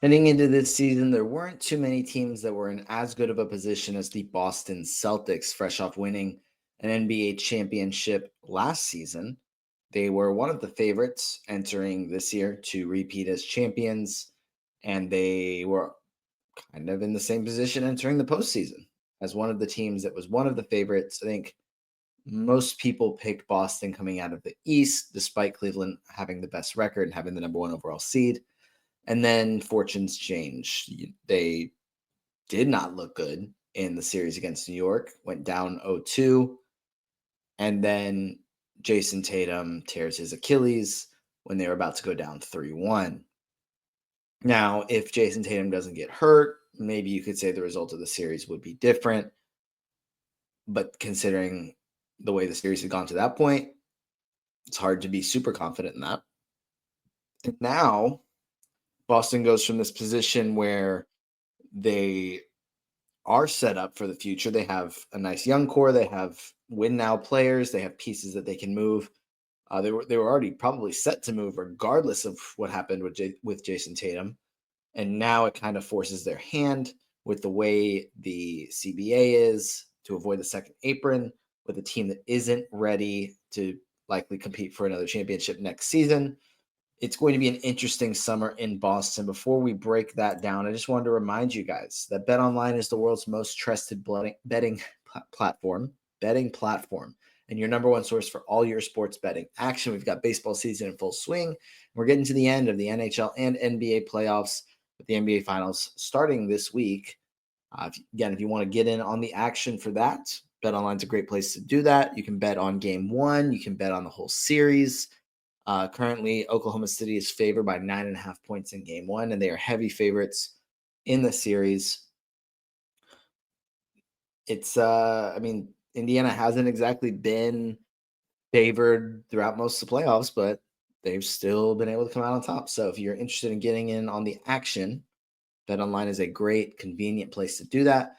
Heading into this season, there weren't too many teams that were in as good of a position as the Boston Celtics, fresh off winning an NBA championship last season. They were one of the favorites entering this year to repeat as champions, and they were kind of in the same position entering the postseason as one of the teams that was one of the favorites. I think most people picked Boston coming out of the East, despite Cleveland having the best record and having the number one overall seed. And then fortunes changed. They did not look good in the series against New York, went down 0-2. And then Jayson Tatum tears his Achilles when they were about to go down 3-1. Now, if Jayson Tatum doesn't get hurt, maybe you could say the result of the series would be different. But considering the way the series had gone to that point, it's hard to be super confident in that. And now Boston goes from this position where they are set up for the future. They have a nice young core. They have win now players. They have pieces that they can move. They were already probably set to move regardless of what happened with Jayson Tatum, and now it kind of forces their hand with the way the CBA is to avoid the second apron with a team that isn't ready to likely compete for another championship next season. It's going to be an interesting summer in Boston. Before we break that down, I just wanted to remind you guys that BetOnline is the world's most trusted betting platform, and your number one source for all your sports betting action. We've got baseball season in full swing. We're getting to the end of the NHL and NBA playoffs with the NBA Finals starting this week. If you want to get in on the action for that, BetOnline is a great place to do that. You can bet on game one. You can bet on the whole series. Currently, Oklahoma City is favored by 9.5 points in game one, and they are heavy favorites in the series. Indiana hasn't exactly been favored throughout most of the playoffs, but they've still been able to come out on top. So if you're interested in getting in on the action, BetOnline is a great, convenient place to do that.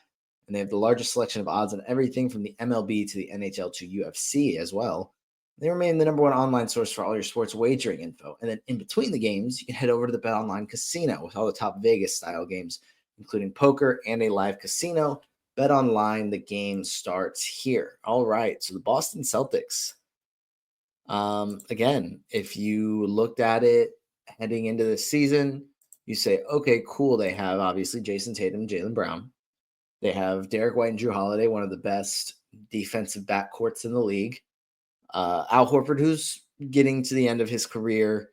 And they have the largest selection of odds on everything from the MLB to the NHL to UFC as well. They remain the number one online source for all your sports wagering info. And then in between the games, you can head over to the BetOnline casino with all the top Vegas-style games, including poker and a live casino. BetOnline, the game starts here. All right, so the Boston Celtics. Again, if you looked at it heading into the season, you say, okay, cool. They have obviously Jayson Tatum, Jaylen Brown. They have Derek White and Drew Holiday, one of the best defensive backcourts in the league. Al Horford, who's getting to the end of his career,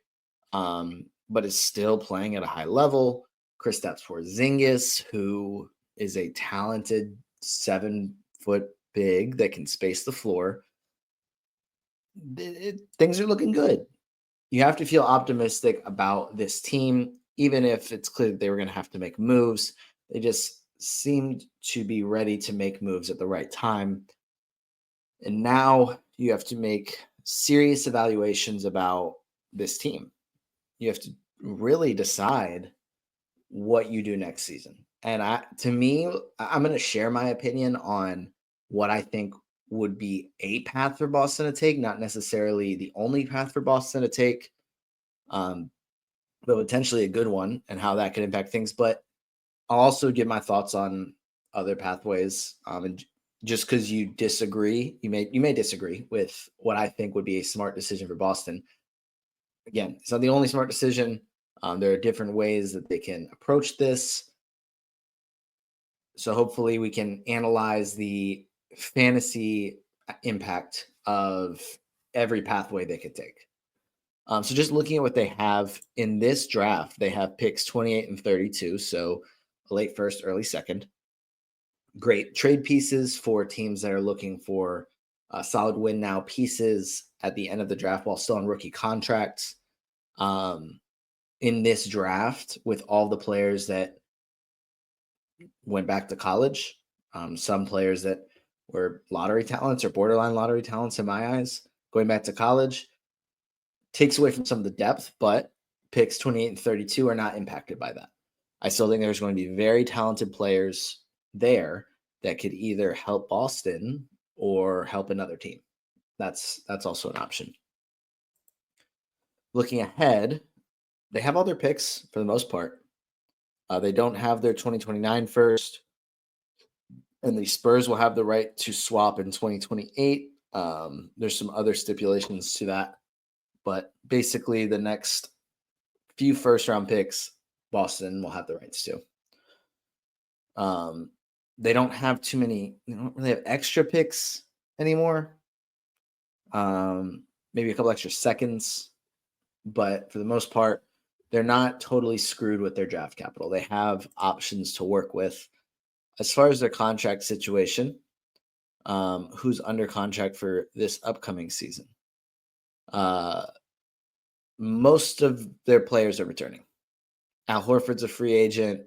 but is still playing at a high level. Kristaps Porzingis, who is a talented 7-foot big that can space the floor. Things are looking good. You have to feel optimistic about this team, even if it's clear that they were going to have to make moves. They just seemed to be ready to make moves at the right time. And now you have to make serious evaluations about this team. You have to really decide what you do next season. And I'm going to share my opinion on what I think would be a path for Boston to take, not necessarily the only path for Boston to take, but potentially a good one and how that could impact things. But I'll also give my thoughts on other pathways. And just because you disagree, you may disagree with what I think would be a smart decision for Boston. Again, it's not the only smart decision. There are different ways that they can approach this. So hopefully we can analyze the fantasy impact of every pathway they could take. So just looking at what they have in this draft, they have picks 28 and 32. So a late first, early second. Great trade pieces for teams that are looking for solid win now pieces at the end of the draft while still on rookie contracts. In this draft, with all the players that went back to college, some players that were lottery talents or borderline lottery talents in my eyes, going back to college, takes away from some of the depth, but picks 28 and 32 are not impacted by that. I still think there's going to be very talented players there that could either help Boston or help another team. That's also an option. Looking ahead, they have all their picks for the most part. They don't have their 2029 first, and the Spurs will have the right to swap in 2028. There's some other stipulations to that, but basically, the next few first round picks, Boston will have the rights to. They don't have too many, they don't really have extra picks anymore. Maybe a couple extra seconds, but for the most part, they're not totally screwed with their draft capital. They have options to work with. As far as their contract situation, who's under contract for this upcoming season? Most of their players are returning. Al Horford's a free agent.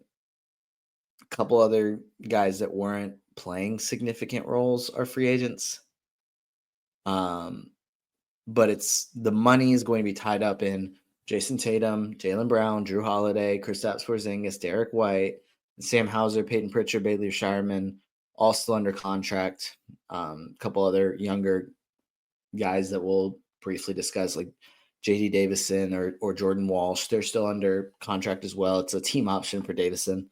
A couple other guys that weren't playing significant roles are free agents. But it's the money is going to be tied up in Jayson Tatum, Jaylen Brown, Drew Holiday, Kristaps Porzingis, Derek White, Sam Hauser, Peyton Pritchard, Bailey Shireman, all still under contract. A couple other younger guys that we'll briefly discuss, like JD Davison or Jordan Walsh. They're still under contract as well. It's a team option for Davison.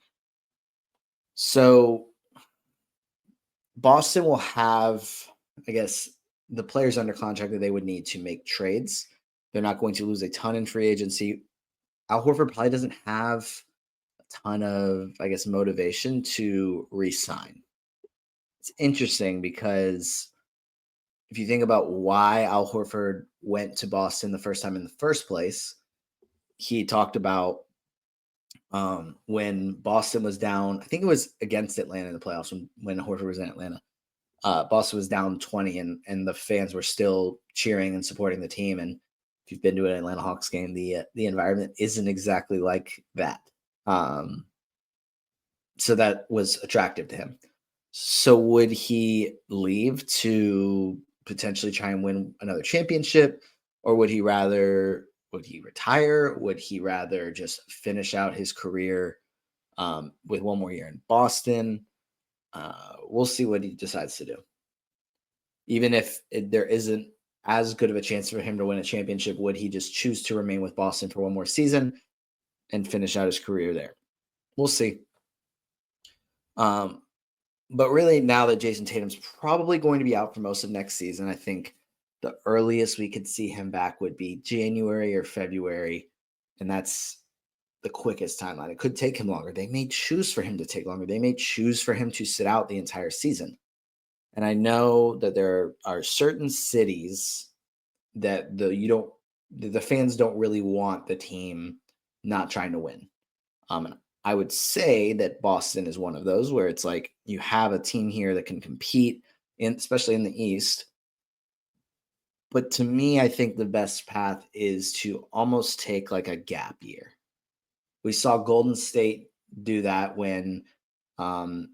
So Boston will have, I guess, the players under contract that they would need to make trades. They're not going to lose a ton in free agency. Al Horford probably doesn't have a ton of, I guess, motivation to re-sign. It's interesting because if you think about why Al Horford went to Boston the first time in the first place, he talked about when Boston was down, I think it was against Atlanta in the playoffs when Horford was in Atlanta. Boston was down 20 and the fans were still cheering and supporting the team. And if you've been to an Atlanta Hawks game, the environment isn't exactly like that. So that was attractive to him. So would he leave to potentially try and win another championship, or would he retire? Would he rather just finish out his career with one more year in Boston? We'll see what he decides to do. Even if there isn't as good of a chance for him to win a championship, would he just choose to remain with Boston for one more season and finish out his career there? We'll see. But really, now that Jayson Tatum's probably going to be out for most of next season, I think the earliest we could see him back would be January or February, and that's the quickest timeline. It could take him longer. They may choose for him to take longer. They may choose for him to sit out the entire season. And I know that there are certain cities that the fans don't really want the team not trying to win. And I would say that Boston is one of those where it's like you have a team here that can compete, especially in the East. But to me, I think the best path is to almost take like a gap year. We saw Golden State do that when Klay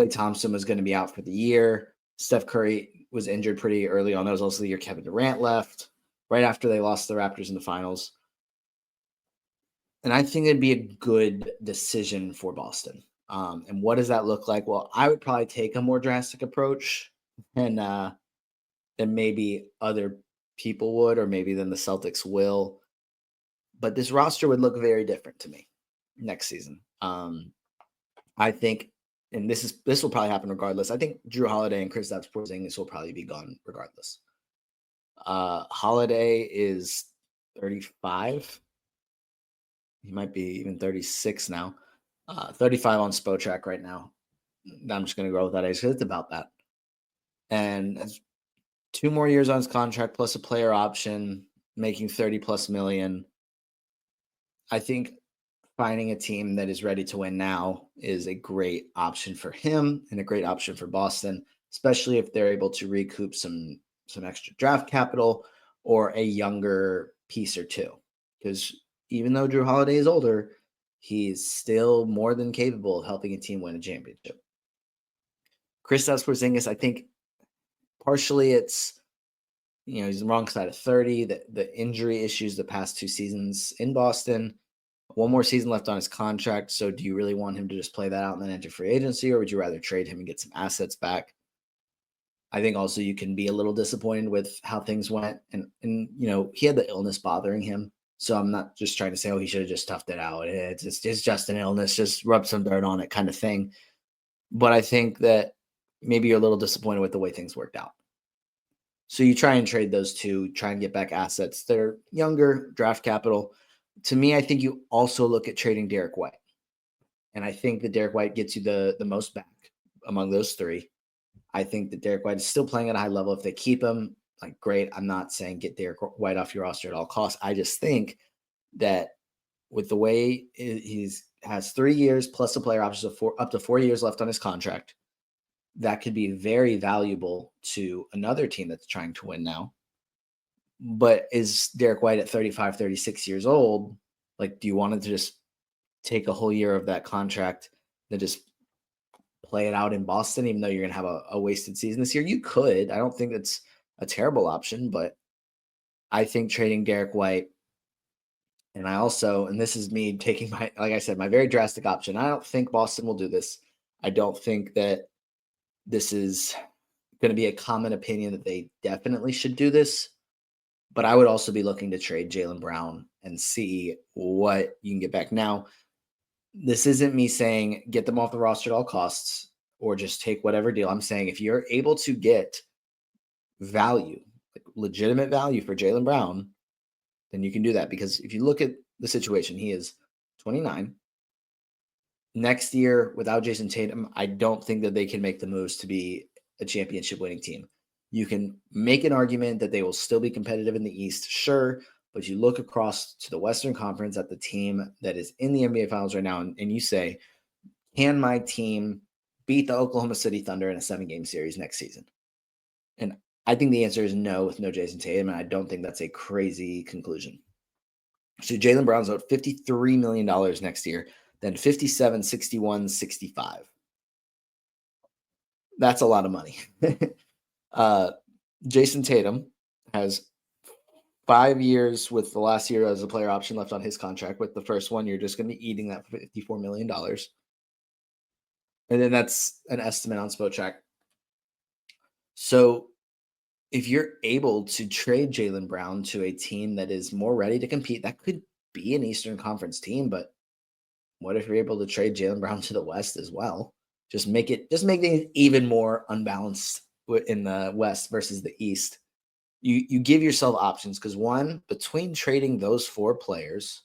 Thompson was going to be out for the year. Steph Curry was injured pretty early on. That was also the year Kevin Durant left, right after they lost the Raptors in the finals. And I think it'd be a good decision for Boston. And what does that look like? Well, I would probably take a more drastic approach than maybe other people would, or maybe than the Celtics will. But this roster would look very different to me next season. I think, and this will probably happen regardless. I think Drew Holiday and Kristaps Porzingis will probably be gone regardless. Holiday is 35. He might be even 36 now. 35 on Spotrac right now. I'm just going to go with that age because it's about that. And 2 more years on his contract plus a player option, making 30 plus million. I think finding a team that is ready to win now is a great option for him and a great option for Boston, especially if they're able to recoup some extra draft capital or a younger piece or two. Because even though Drew Holiday is older, he's still more than capable of helping a team win a championship. Kristaps Porzingis, I think partially it's, he's the wrong side of 30, the injury issues the past 2 seasons in Boston. 1 more season left on his contract. So do you really want him to just play that out and then enter free agency, or would you rather trade him and get some assets back? I think also you can be a little disappointed with how things went. And he had the illness bothering him. So I'm not just trying to say, oh, he should have just toughed it out. It's just an illness, just rub some dirt on it kind of thing. But I think that maybe you're a little disappointed with the way things worked out. So you try and trade those two, try and get back assets that are younger, draft capital. To me, I think you also look at trading Derek White. And I think that Derek White gets you the most back among those three. I think that Derek White is still playing at a high level. If they keep him, like, great. I'm not saying get Derek White off your roster at all costs. I just think that with the way he's has 3 years plus a player option of up to 4 years left on his contract, that could be very valuable to another team that's trying to win now. But is Derek White at 35, 36 years old? Like, do you want to just take a whole year of that contract and just play it out in Boston, even though you're going to have a wasted season this year? You could. I don't think that's a terrible option, but I think trading Derek White, and I also, and this is me taking my, like I said, my very drastic option. I don't think Boston will do this. I don't think that this is going to be a common opinion that they definitely should do this. But I would also be looking to trade Jaylen Brown and see what you can get back. Now, this isn't me saying get them off the roster at all costs or just take whatever deal. I'm saying if you're able to get value, like legitimate value for Jaylen Brown, then you can do that. Because if you look at the situation, he is 29. Next year, without Jayson Tatum, I don't think that they can make the moves to be a championship winning team. You can make an argument that they will still be competitive in the East, sure, but you look across to the Western Conference at the team that is in the NBA Finals right now, and you say, can my team beat the Oklahoma City Thunder in a 7-game series next season? And I think the answer is no with no Jayson Tatum, and I don't think that's a crazy conclusion. So Jaylen Brown's owed $53 million next year, then 57, 61, 65. That's a lot of money. Jayson Tatum has 5 years with the last year as a player option left on his contract. With the first one, you're just going to be eating that $54 million. And then that's an estimate on Spotrac. So if you're able to trade Jaylen Brown to a team that is more ready to compete, that could be an Eastern Conference team, but what if you're able to trade Jaylen Brown to the West as well? Just make things even more unbalanced in the West versus the East. You give yourself options because, one, between trading those 4 players,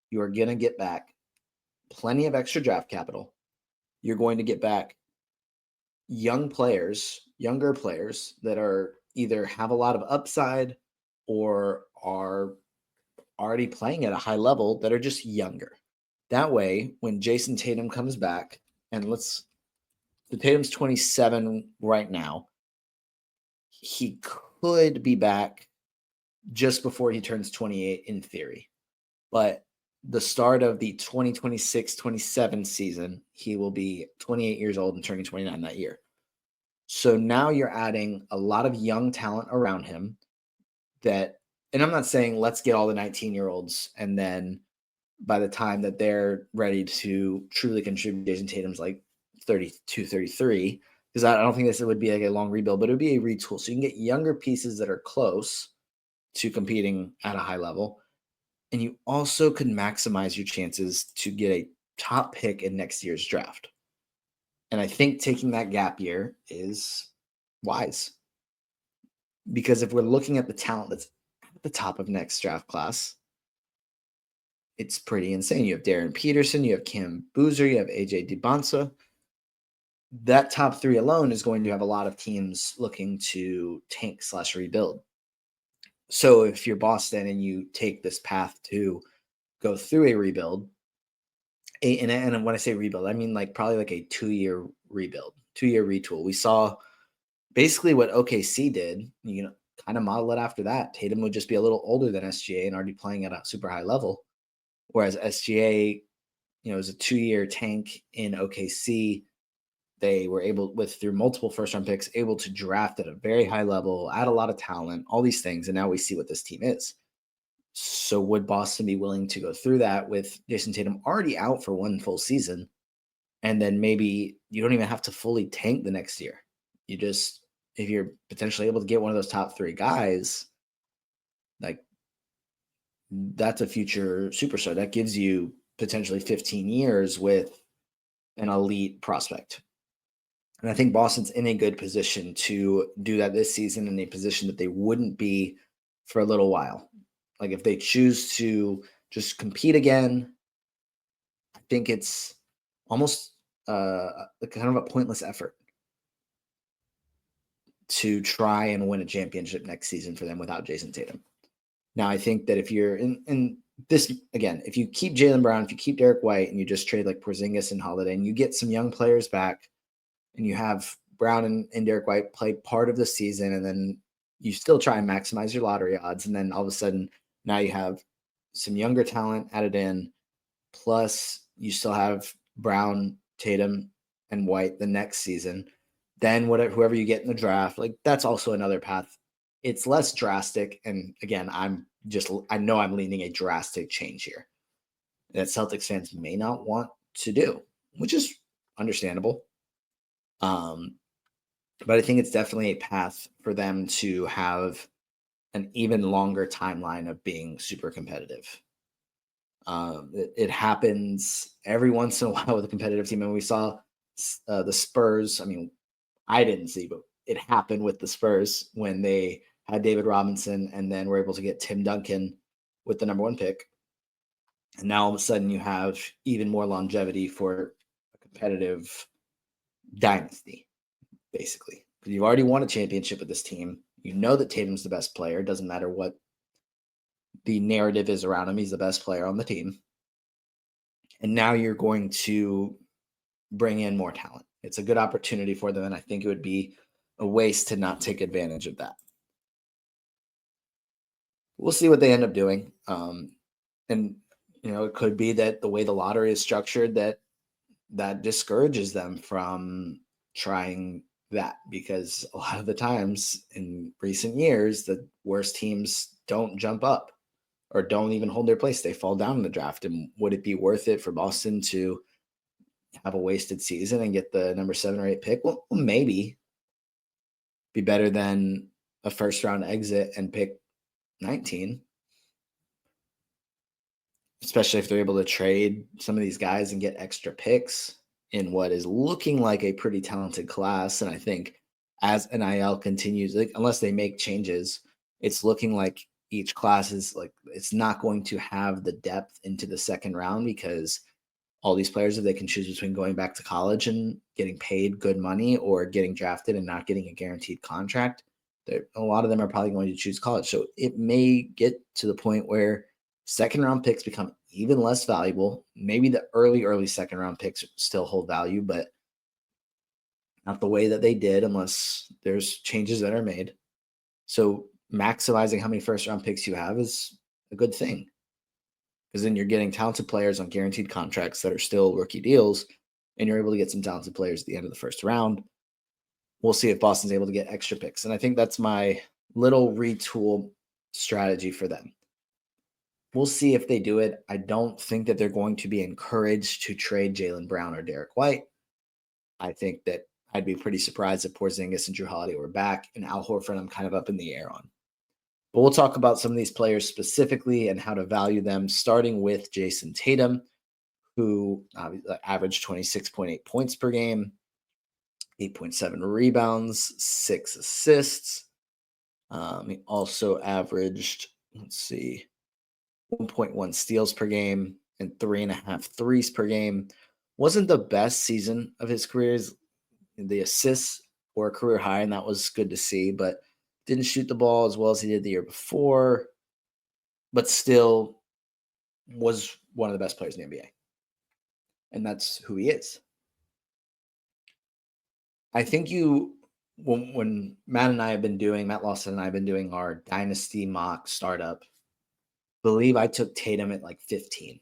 you are going to get back plenty of extra draft capital. You're going to get back younger players that are either have a lot of upside or are already playing at a high level that are just younger. That way, when Jayson Tatum comes back, and the Tatum's 27 right now, he could be back just before he turns 28 in theory. But the start of the 2026-27 season, he will be 28 years old and turning 29 that year. So now you're adding a lot of young talent around him that, and I'm not saying let's get all the 19-year-olds and then by the time that they're ready to truly contribute, Jayson Tatum's like 32, 33, because I don't think this would be like a long rebuild, but it would be a retool. So you can get younger pieces that are close to competing at a high level. And you also could maximize your chances to get a top pick in next year's draft. And I think taking that gap year is wise. Because if we're looking at the talent that's at the top of next draft class, it's pretty insane. You have Darren Peterson, you have Cam Boozer, you have AJ DeBonsa. That top 3 alone is going to have a lot of teams looking to tank/rebuild. So if you're Boston and you take this path to go through a rebuild, and when I say rebuild, I mean like probably like a 2-year rebuild, 2-year retool. We saw basically what OKC did. You know, kind of model it after that. Tatum would just be a little older than SGA and already playing at a super high level, whereas SGA, you know, is a 2-year tank in OKC. They were able, through multiple first-round picks, able to draft at a very high level, add a lot of talent, all these things, and now we see what this team is. So would Boston be willing to go through that with Jayson Tatum already out for 1 full season, and then maybe you don't even have to fully tank the next year? You just, if you're potentially able to get one of those top 3 guys, like that's a future superstar. That gives you potentially 15 years with an elite prospect. And I think Boston's in a good position to do that this season, in a position that they wouldn't be for a little while. Like if they choose to just compete again, I think it's almost kind of a pointless effort to try and win a championship next season for them without Jayson Tatum. Now, I think that if you're in this again, if you keep Jaylen Brown, if you keep Derek White, and you just trade like Porzingis and Holiday, and you get some young players back, and you have Brown and Derek White play part of the season, and then you still try and maximize your lottery odds, and then all of a sudden now you have some younger talent added in, plus you still have Brown, Tatum, and White the next season. Then whatever whoever you get in the draft, like that's also another path. It's less drastic, and again, I know I'm leaning a drastic change here that Celtics fans may not want to do, which is understandable. Um, but I think it's definitely a path for them to have an even longer timeline of being super competitive. It happens every once in a while with a competitive team, and we saw the Spurs. I mean, I didn't see, but it happened with the Spurs when they had David Robinson and then were able to get Tim Duncan with the number one pick. And now all of a sudden you have even more longevity for a competitive dynasty, basically. Because you've already won a championship with this team. You know that Tatum's the best player. It doesn't matter what the narrative is around him. He's the best player on the team. And now you're going to bring in more talent. It's a good opportunity for them. And I think it would be a waste to not take advantage of that. We'll see what they end up doing. And it could be that the way the lottery is structured, that discourages them from trying that, because a lot of the times in recent years, the worst teams don't jump up or don't even hold their place. They fall down in the draft. And would it be worth it for Boston to have a wasted season and get the number 7 or 8 pick? Well, maybe. Be better than a first round exit and pick 19, especially if they're able to trade some of these guys and get extra picks in what is looking like a pretty talented class. And I think as NIL continues, like, unless they make changes, it's looking like each class is like, it's not going to have the depth into the second round, because all these players, if they can choose between going back to college and getting paid good money or getting drafted and not getting a guaranteed contract, a lot of them are probably going to choose college. So it may get to the point where second round picks become even less valuable. Maybe the early second round picks still hold value, but not the way that they did unless there's changes that are made. So maximizing how many first round picks you have is a good thing, because then you're getting talented players on guaranteed contracts that are still rookie deals, and you're able to get some talented players at the end of the first round. We'll see if Boston's able to get extra picks. And I think that's my little retool strategy for them. We'll see if they do it. I don't think that they're going to be encouraged to trade Jaylen Brown or Derek White. I think that I'd be pretty surprised if Porzingis and Drew Holiday were back, and Al Horford I'm kind of up in the air on. But we'll talk about some of these players specifically and how to value them, starting with Jayson Tatum, who averaged 26.8 points per game, 8.7 rebounds, 6 assists. He also averaged, 1.1 steals per game and 3.5 threes per game. Wasn't the best season of his career. The assists were a career high, and that was good to see, but didn't shoot the ball as well as he did the year before, but still was one of the best players in the NBA. And that's who he is. I think when Matt Lawson and I have been doing our Dynasty mock startup, believe I took Tatum at like 15.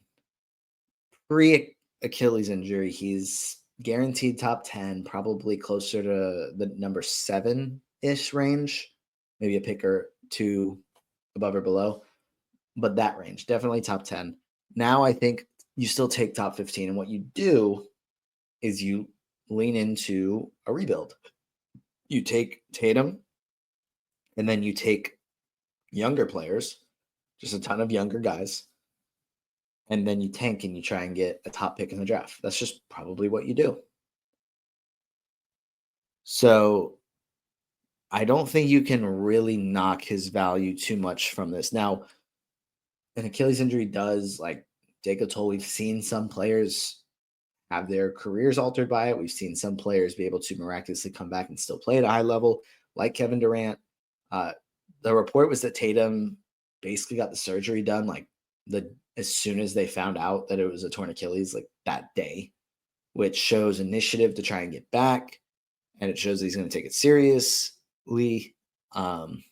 Pre-Achilles injury, he's guaranteed top 10, probably closer to the number 7-ish range, maybe a pick or two above or below, but that range, definitely top 10. Now I think you still take top 15, and what you do is you lean into a rebuild. You take Tatum, and then you take younger players just a ton of younger guys, and then you tank and you try and get a top pick in the draft. That's just probably what you do. So I don't think you can really knock his value too much from this. Now, an Achilles injury does like take a toll. We've seen some players have their careers altered by it. We've seen some players be able to miraculously come back and still play at a high level, like Kevin Durant. Uh, the report was that Tatum basically got the surgery done like the as soon as they found out that it was a torn Achilles, like that day, which shows initiative to try and get back, and it shows that he's going to take it seriously. Um,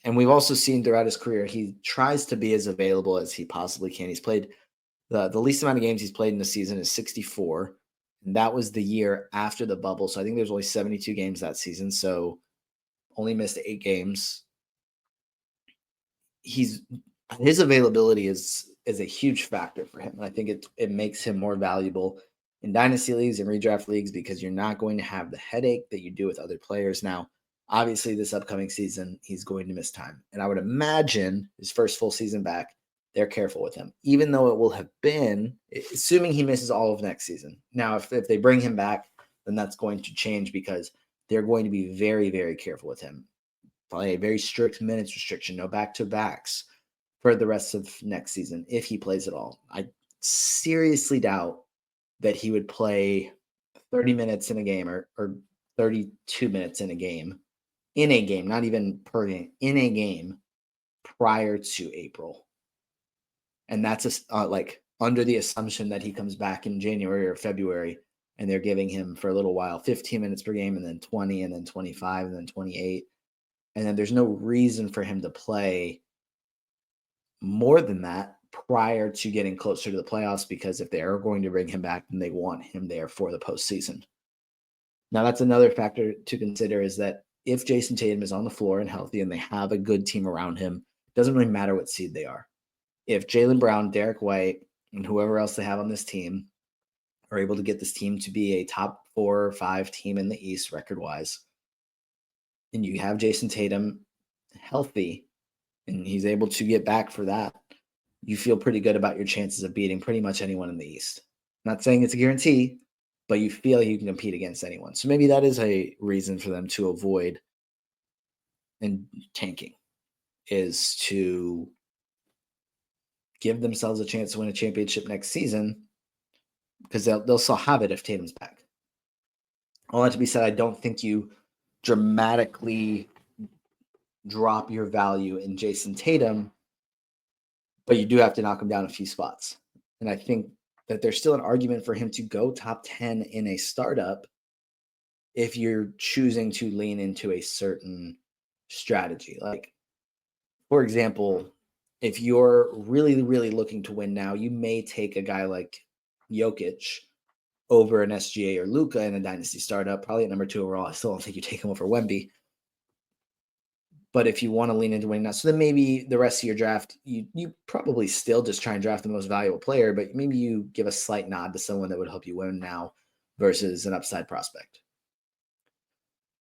and we've also seen throughout his career, he tries to be as available as he possibly can. He's played the least amount of games he's played in the season is 64. And that was the year after the bubble. So I think there's only 72 games that season. So only missed 8 games. He's his availability is a huge factor for him. And I think it makes him more valuable in dynasty leagues and redraft leagues because you're not going to have the headache that you do with other players. Now, obviously, this upcoming season, he's going to miss time. And I would imagine his first full season back, they're careful with him, even though it will have been, assuming he misses all of next season. Now, if they bring him back, then that's going to change because they're going to be very, very careful with him. Probably a very strict minutes restriction, no back-to-backs for the rest of next season if he plays at all. I seriously doubt that he would play 30 minutes in a game or 32 minutes in a game, not even per game, in a game prior to April. And that's like under the assumption that he comes back in January or February and they're giving him for a little while 15 minutes per game and then 20 and then 25 and then 28. And then there's no reason for him to play more than that prior to getting closer to the playoffs because if they are going to bring him back, then they want him there for the postseason. Now, that's another factor to consider is that if Jayson Tatum is on the floor and healthy and they have a good team around him, it doesn't really matter what seed they are. If Jaylen Brown, Derek White, and whoever else they have on this team are able to get this team to be a top 4 or 5 team in the East record-wise, and you have Jayson Tatum healthy, and he's able to get back for that, you feel pretty good about your chances of beating pretty much anyone in the East. Not saying it's a guarantee, but you feel like you can compete against anyone. So maybe that is a reason for them to avoid and tanking is to give themselves a chance to win a championship next season because they'll still have it if Tatum's back. All that to be said, I don't think you dramatically drop your value in Jayson Tatum, but you do have to knock him down a few spots. And I think that there's still an argument for him to go top 10 in a startup if you're choosing to lean into a certain strategy. Like, for example, if you're really, really looking to win now, you may take a guy like Jokic over an SGA or Luka in a dynasty startup, probably at number 2 overall. I still don't think you take him over Wemby. But if you want to lean into winning now, so then maybe the rest of your draft, you probably still just try and draft the most valuable player, but maybe you give a slight nod to someone that would help you win now versus an upside prospect.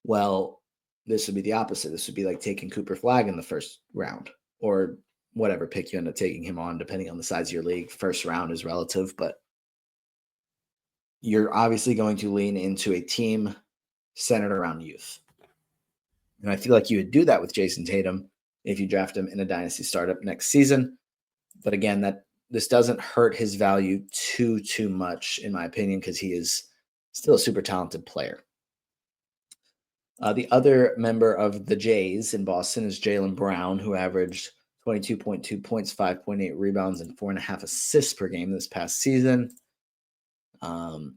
Well, this would be the opposite. This would be like taking Cooper Flag in the first round or whatever pick you end up taking him on, depending on the size of your league. First round is relative, but you're obviously going to lean into a team centered around youth. And I feel like you would do that with Jayson Tatum if you draft him in a dynasty startup next season. But again, that this doesn't hurt his value too much, in my opinion, because he is still a super talented player. The other member of the Jays in Boston is Jaylen Brown, who averaged 22.2 points, 5.8 rebounds, and 4.5 assists per game this past season. And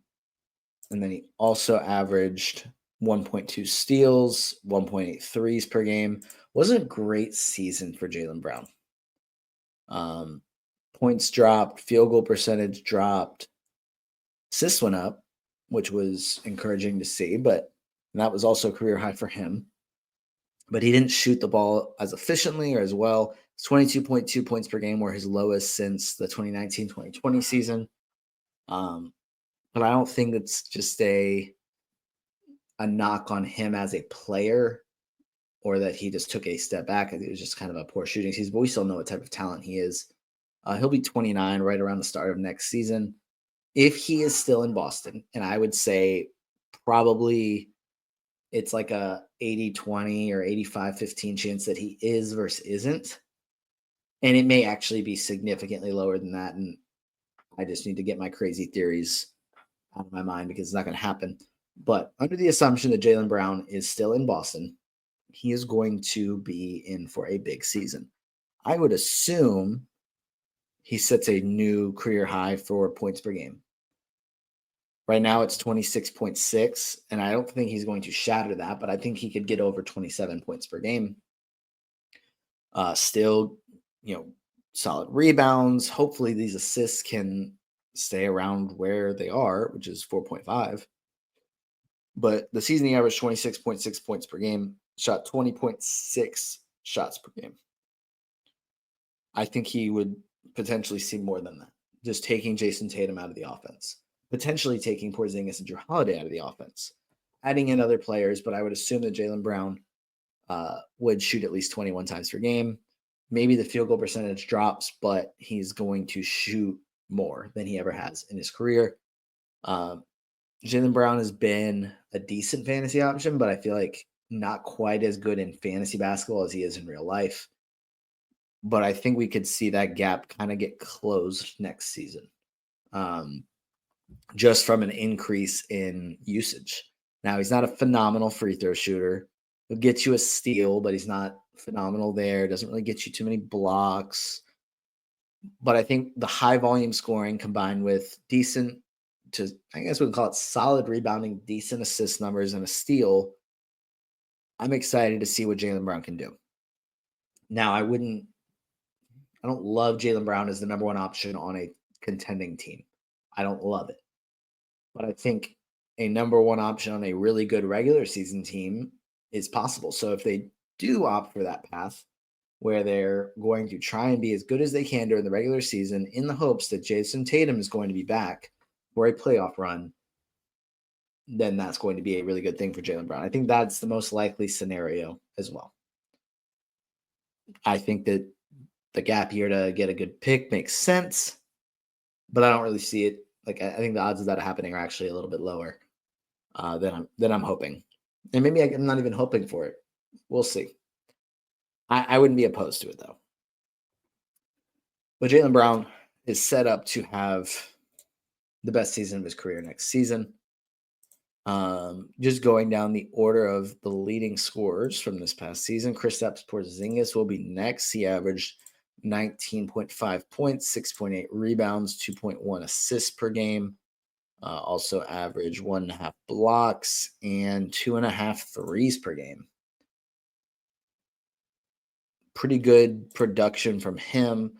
then he also averaged 1.2 steals, 1.8 threes per game. Wasn't a great season for Jaylen Brown. Points dropped, field goal percentage dropped, assists went up, which was encouraging to see, but that was also a career high for him. But he didn't shoot the ball as efficiently or as well. It's 22.2 points per game were his lowest since the 2019-2020 season. But I don't think it's just a knock on him as a player or that he just took a step back. I think it was just kind of a poor shooting season, but we still know what type of talent he is. He'll be 29 right around the start of next season. If he is still in Boston, and I would say probably it's like a 80-20 or 85-15 chance that he is versus isn't. And it may actually be significantly lower than that. And I just need to get my crazy theories out of my mind because it's not going to happen. But under the assumption that Jaylen Brown is still in Boston, he is going to be in for a big season. I would assume he sets a new career high for points per game. Right now it's 26.6, and I don't think he's going to shatter that, but I think he could get over 27 points per game. Still, solid rebounds. Hopefully these assists can stay around where they are, which is 4.5. But the season he averaged 26.6 points per game, shot 20.6 shots per game. I think he would potentially see more than that. Just taking Jayson Tatum out of the offense. Potentially taking Porzingis and Drew Holiday out of the offense. Adding in other players, but I would assume that Jaylen Brown would shoot at least 21 times per game. Maybe the field goal percentage drops, but he's going to shoot more than he ever has in his career. Jaylen Brown has been a decent fantasy option, but I feel like not quite as good in fantasy basketball as he is in real life. But I think we could see that gap kind of get closed next season, just from an increase in usage. Now, he's not a phenomenal free throw shooter. He'll get you a steal, but he's not phenomenal there. Doesn't really get you too many blocks. But I think the high volume scoring combined with decent to, I guess we can call it solid rebounding, decent assist numbers, and a steal, I'm excited to see what Jaylen Brown can do. Now, I don't love Jaylen Brown as the number one option on a contending team. I don't love it. But I think a number one option on a really good regular season team is possible. So if they do opt for that path where they're going to try and be as good as they can during the regular season in the hopes that Jayson Tatum is going to be back for a playoff run, then that's going to be a really good thing for Jaylen Brown. I think that's the most likely scenario as well. I think that the gap year to get a good pick makes sense, but I don't really see it. Like, I think the odds of that happening are actually a little bit lower than I'm hoping. And maybe I'm not even hoping for it. We'll see. I wouldn't be opposed to it, though. But Jaylen Brown is set up to have the best season of his career next season. Just going down the order of the leading scorers from this past season, Kristaps Porzingis will be next. He averaged 19.5 points, 6.8 rebounds, 2.1 assists per game. Also averaged 1.5 blocks and 2.5 threes per game. Pretty good production from him.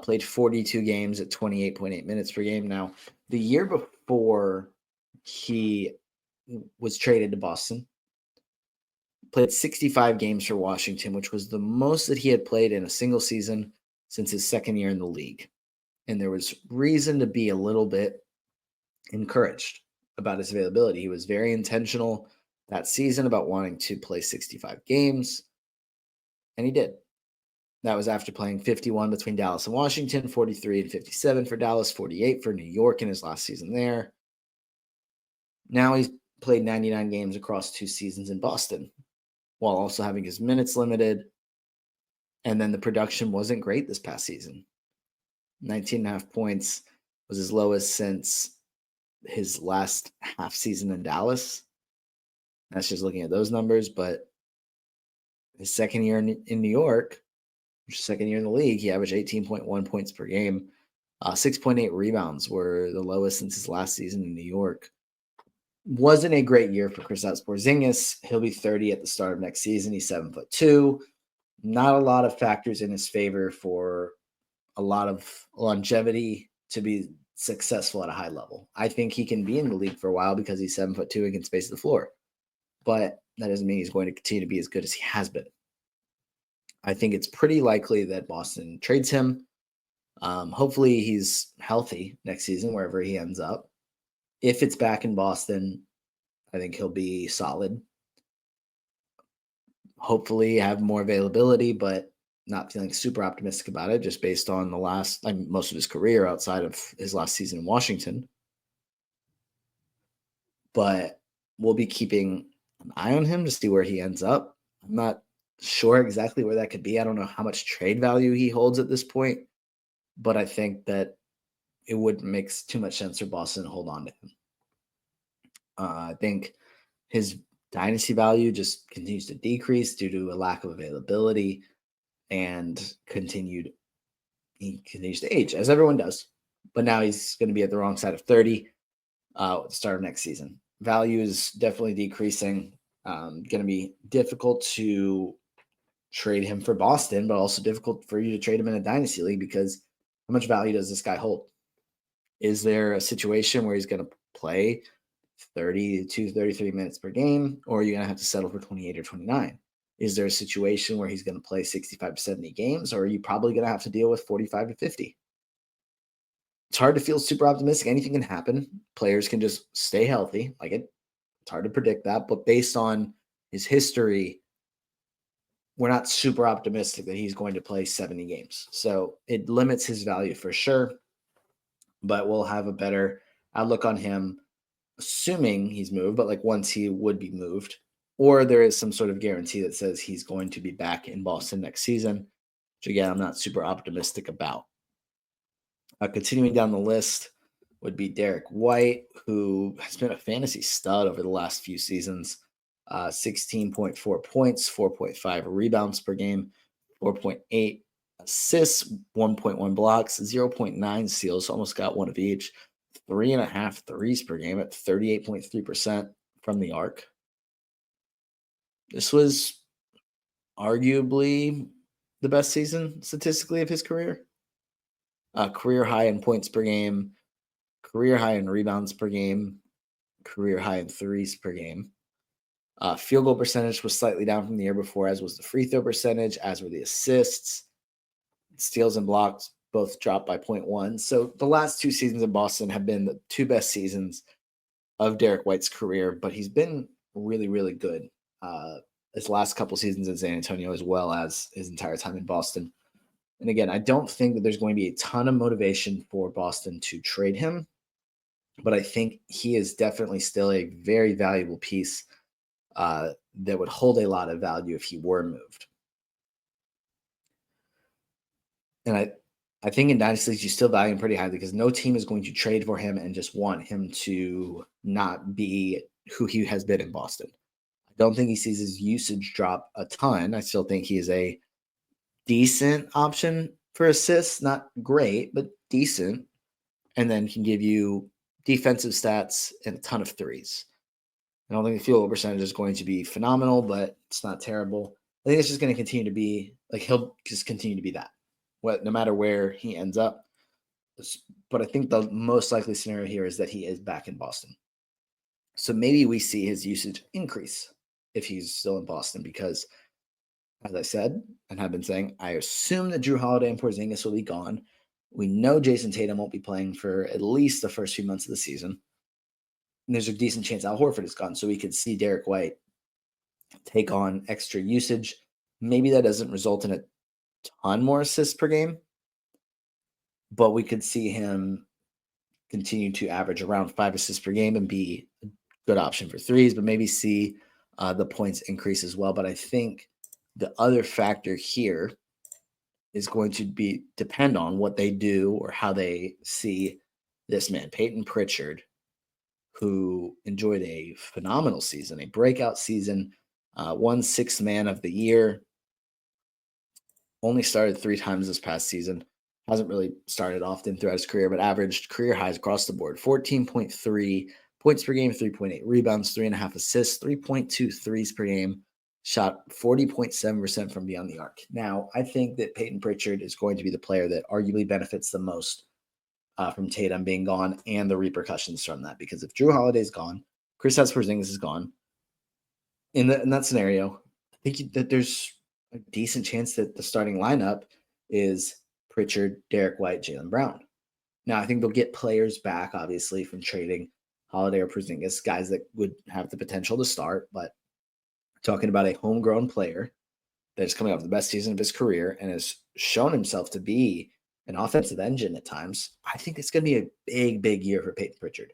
Played 42 games at 28.8 minutes per game. Now, the year before he was traded to Boston, played 65 games for Washington, which was the most that he had played in a single season since his second year in the league. And there was reason to be a little bit encouraged about his availability. He was very intentional that season about wanting to play 65 games, and he did. That was after playing 51 between Dallas and Washington, 43 and 57 for Dallas, 48 for New York in his last season there. Now he's played 99 games across 2 seasons in Boston, while also having his minutes limited. And then the production wasn't great this past season. 19.5 points was his lowest since his last half season in Dallas. That's just looking at those numbers. But his second year in New York, which is second year in the league, he averaged 18.1 points per game. 6.8 rebounds were the lowest since his last season in New York. Wasn't a great year for Kristaps Porzingis. He'll be 30 at the start of next season. He's 7'2". Not a lot of factors in his favor for a lot of longevity to be successful at a high level. I think he can be in the league for a while because he's 7'2" and can space the floor. But that doesn't mean he's going to continue to be as good as he has been. I think it's pretty likely that Boston trades him. Hopefully he's healthy next season, wherever he ends up. If it's back in Boston, I think he'll be solid. hopefully have more availability, but not feeling super optimistic about it just based on the last, like most of his career outside of his last season in Washington. But we'll be keeping an eye on him to see where he ends up. I'm not sure exactly where that could be. I don't know how much trade value he holds at this point, but I think that it wouldn't make too much sense for Boston to hold on to him. I think his dynasty value just continues to decrease due to a lack of availability and he continues to age, as everyone does. But now he's going to be at the wrong side of 30 at the start of next season. Value is definitely decreasing. Going to be difficult to trade him for Boston, but also difficult for you to trade him in a dynasty league because how much value does this guy hold? Is there a situation where he's going to play 32, 33 minutes per game, or are you going to have to settle for 28 or 29? Is there a situation where he's going to play 65 to 70 games, or are you probably going to have to deal with 45 to 50? It's hard to feel super optimistic. Anything can happen. Players can just stay healthy. It's hard to predict that. But based on his history, we're not super optimistic that he's going to play 70 games. So it limits his value for sure. But we'll have a better outlook on him, assuming he's moved, but like once he would be moved, or there is some sort of guarantee that says he's going to be back in Boston next season, which again, I'm not super optimistic about. Continuing down the list would be Derek White, who has been a fantasy stud over the last few seasons. 16.4 points, 4.5 rebounds per game, 4.8 assists, 1.1 blocks, 0.9 steals, almost got one of each, 3.5 threes per game at 38.3% from the arc. This was arguably the best season statistically of his career. Career high in points per game, career high in rebounds per game, career high in threes per game. Field goal percentage was slightly down from the year before, as was the free throw percentage, as were the assists. Steals and blocks both dropped by 0.1. So the last two seasons in Boston have been the two best seasons of Derek White's career, but he's been really, really good his last couple seasons in San Antonio, as well as his entire time in Boston. And again, I don't think that there's going to be a ton of motivation for Boston to trade him, but I think he is definitely still a very valuable piece that would hold a lot of value if he were moved. And I think in dynasty leagues you still value him pretty highly because no team is going to trade for him and just want him to not be who he has been in Boston. I don't think he sees his usage drop a ton. I still think he is a decent option for assists, not great, but decent, and then can give you defensive stats and a ton of threes. I don't think the field goal percentage is going to be phenomenal, but it's not terrible. I think it's just going to continue to be like he'll just continue to be that, no matter where he ends up. But I think the most likely scenario here is that he is back in Boston. So maybe we see his usage increase if he's still in Boston because, as I said and have been saying, I assume that Jrue Holiday and Porzingis will be gone. We know Jayson Tatum won't be playing for at least the first few months of the season. And there's a decent chance Al Horford is gone. So we could see Derek White take on extra usage. Maybe that doesn't result in a ton more assists per game, but we could see him continue to average around 5 assists per game and be a good option for threes, but maybe see the points increase as well. But I think the other factor here is going to depend on what they do or how they see this man, Peyton Pritchard, who enjoyed a phenomenal season, a breakout season, won sixth man of the year, only started 3 times this past season, hasn't really started often throughout his career, but averaged career highs across the board, 14.3 points per game, 3.8 rebounds, 3.5 assists, 3.2 threes per game, shot 40.7% from beyond the arc. Now, I think that Peyton Pritchard is going to be the player that arguably benefits the most from Tatum being gone and the repercussions from that. Because if Jrue Holiday is gone, Kristaps Porzingis is gone, in that scenario, I think that there's a decent chance that the starting lineup is Pritchard, Derek White, Jaylen Brown. Now, I think they'll get players back, obviously, from trading Holiday or Porzingis, guys that would have the potential to start, but Talking about a homegrown player that is coming off the best season of his career and has shown himself to be an offensive engine at times. I think it's going to be a big, big year for Peyton Pritchard.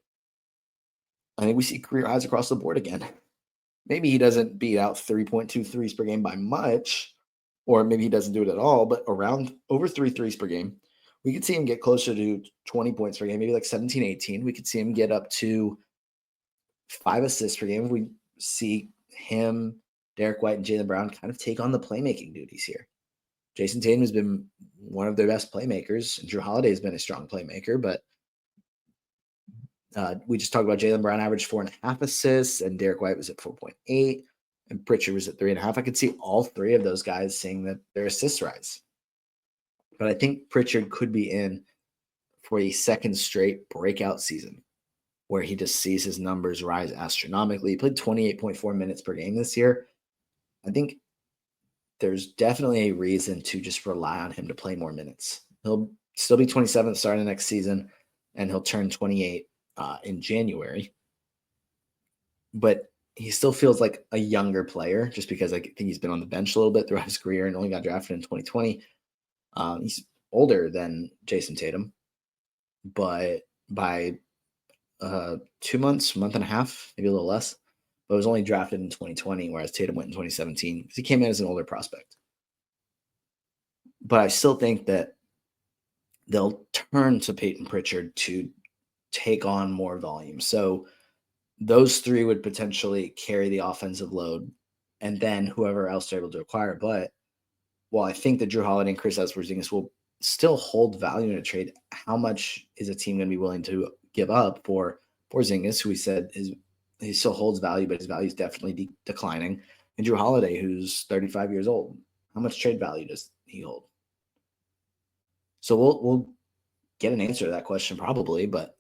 I think we see career highs across the board again. Maybe he doesn't beat out 3.2 threes per game by much, or maybe he doesn't do it at all, but around over 3 threes per game. We could see him get closer to 20 points per game, maybe like 17, 18. We could see him get up to 5 assists per game. We see him, Derek White, and Jaylen Brown kind of take on the playmaking duties here. Jayson Tatum has been one of their best playmakers, and Drew Holiday has been a strong playmaker, but we just talked about Jaylen Brown averaged 4.5 assists, and Derek White was at 4.8, and Pritchard was at 3.5. I could see all three of those guys saying that their assists rise. But I think Pritchard could be in for a second straight breakout season where he just sees his numbers rise astronomically. He played 28.4 minutes per game this year. I think there's definitely a reason to just rely on him to play more minutes. He'll still be 27 starting next season, and he'll turn 28 in January. But he still feels like a younger player just because I think he's been on the bench a little bit throughout his career and only got drafted in 2020. He's older than Jayson Tatum, but by 2 months, month and a half, maybe a little less, but was only drafted in 2020, whereas Tatum went in 2017 because he came in as an older prospect. But I still think that they'll turn to Peyton Pritchard to take on more volume. So those three would potentially carry the offensive load, and then whoever else they're able to acquire. But while I think that Drew Holiday and Kristaps Porzingis will still hold value in a trade, how much is a team going to be willing to give up for Porzingis, who we said he still holds value, but his value is definitely declining, and Drew Holiday, who's 35 years old? How much trade value does he hold? So we'll get an answer to that question probably, but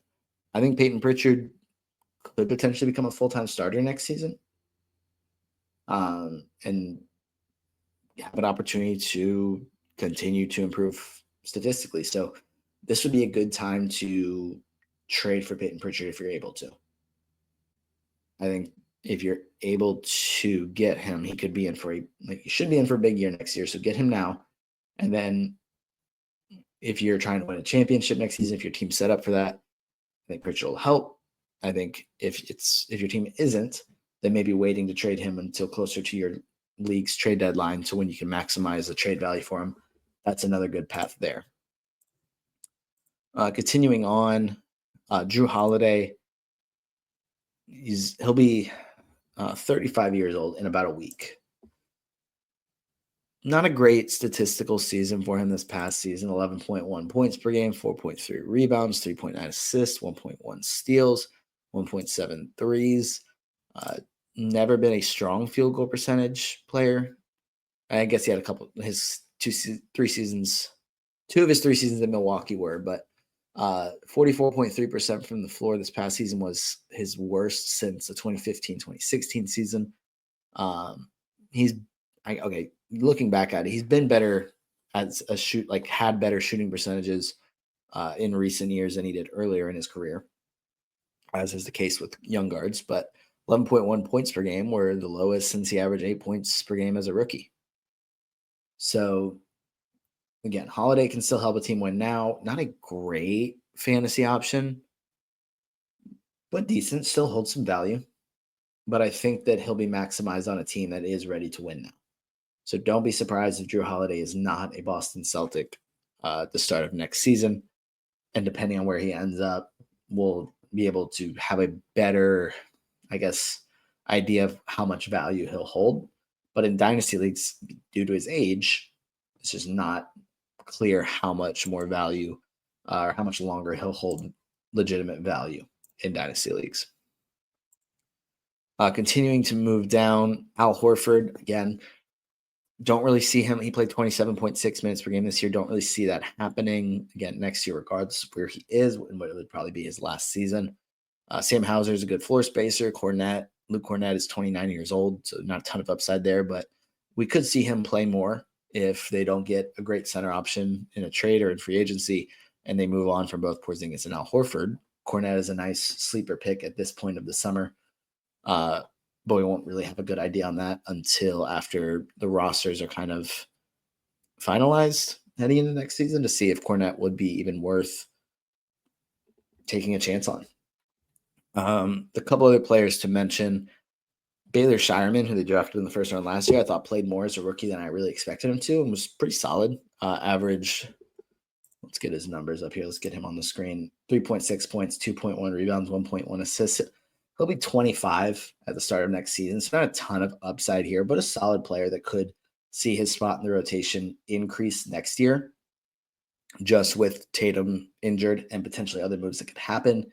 I think Peyton Pritchard could potentially become a full-time starter next season, and have an opportunity to continue to improve statistically. So this would be a good time to trade for Peyton Pritchard if you're able to. I think if you're able to get him, he could be in for he should be in for a big year next year. So get him now, and then if you're trying to win a championship next season, if your team's set up for that, I think Pritchard will help. I think if your team isn't, then maybe waiting to trade him until closer to your league's trade deadline, so when you can maximize the trade value for him, that's another good path there. Continuing on, Drew Holiday, he'll be 35 years old in about a week. Not a great statistical season for him this past season. 11.1 points per game, 4.3 rebounds, 3.9 assists, 1.1 steals, 1.7 threes. Never been a strong field goal percentage player. I guess he had his 2 of his 3 seasons in Milwaukee were, but 44.3% from the floor this past season was his worst since the 2015-2016 season. Looking back at it, he's been better as a had better shooting percentages in recent years than he did earlier in his career, as is the case with young guards. But 11.1 points per game were the lowest since he averaged 8 points per game as a rookie. So again, Holiday can still help a team win now. Not a great fantasy option, but decent. Still holds some value. But I think that he'll be maximized on a team that is ready to win now. So don't be surprised if Drew Holiday is not a Boston Celtic at the start of next season. And depending on where he ends up, we'll be able to have a better, idea of how much value he'll hold. But in Dynasty leagues, due to his age, it's just not clear how much more value or how much longer he'll hold legitimate value in Dynasty leagues. Continuing to move down, Al Horford, again, don't really see him. He played 27.6 minutes per game this year. Don't really see that happening again next year, regardless of where he is, and what it would probably be his last season. Sam Hauser is a good floor spacer. Luke Cornett is 29 years old, so not a ton of upside there, but we could see him play more if they don't get a great center option in a trade or in free agency, and they move on from both Porzingis and Al Horford. Cornett is a nice sleeper pick at this point of the summer. But but we won't really have a good idea on that until after the rosters are kind of finalized heading into next season to see if Cornette would be even worth taking a chance on. The couple other players to mention, Baylor Shireman, who they drafted in the first round last year, I thought played more as a rookie than I really expected him to and was pretty solid. Average, let's get his numbers up here. Let's get him on the screen. 3.6 points, 2.1 rebounds, 1.1 assists. He'll be 25 at the start of next season. So not a ton of upside here, but a solid player that could see his spot in the rotation increase next year, just with Tatum injured and potentially other moves that could happen.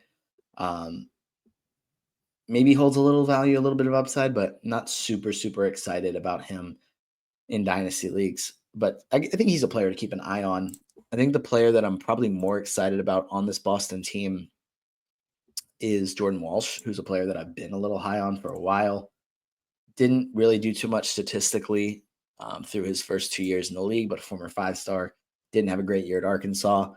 Maybe holds a little value, a little bit of upside, but not super, super excited about him in dynasty leagues. But I think he's a player to keep an eye on. I think the player that I'm probably more excited about on this Boston team is Jordan Walsh, who's a player that I've been a little high on for a while. Didn't really do too much statistically through his first 2 years in the league, but a former 5-star. Didn't have a great year at Arkansas.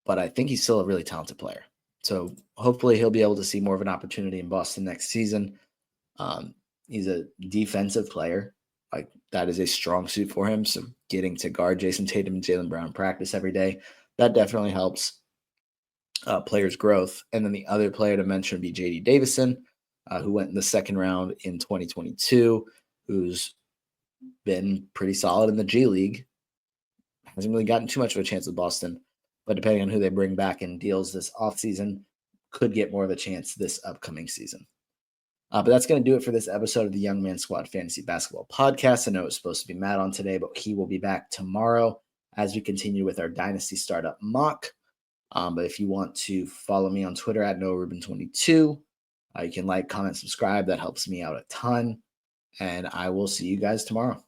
But I think he's still a really talented player. So hopefully he'll be able to see more of an opportunity in Boston next season. He's a defensive player. Like that is a strong suit for him. So getting to guard Jayson Tatum and Jaylen Brown practice every day, that definitely helps players' growth. And then the other player to mention would be J.D. Davison, who went in the second round in 2022, who's been pretty solid in the G League. Hasn't really gotten too much of a chance with Boston, but depending on who they bring back in deals this offseason, could get more of a chance this upcoming season. But that's going to do it for this episode of the Young Man Squad Fantasy Basketball Podcast. I know it's supposed to be Matt on today, but he will be back tomorrow as we continue with our Dynasty Startup Mock. But if you want to follow me on Twitter at NoahRubin22, you can like, comment, subscribe. That helps me out a ton. And I will see you guys tomorrow.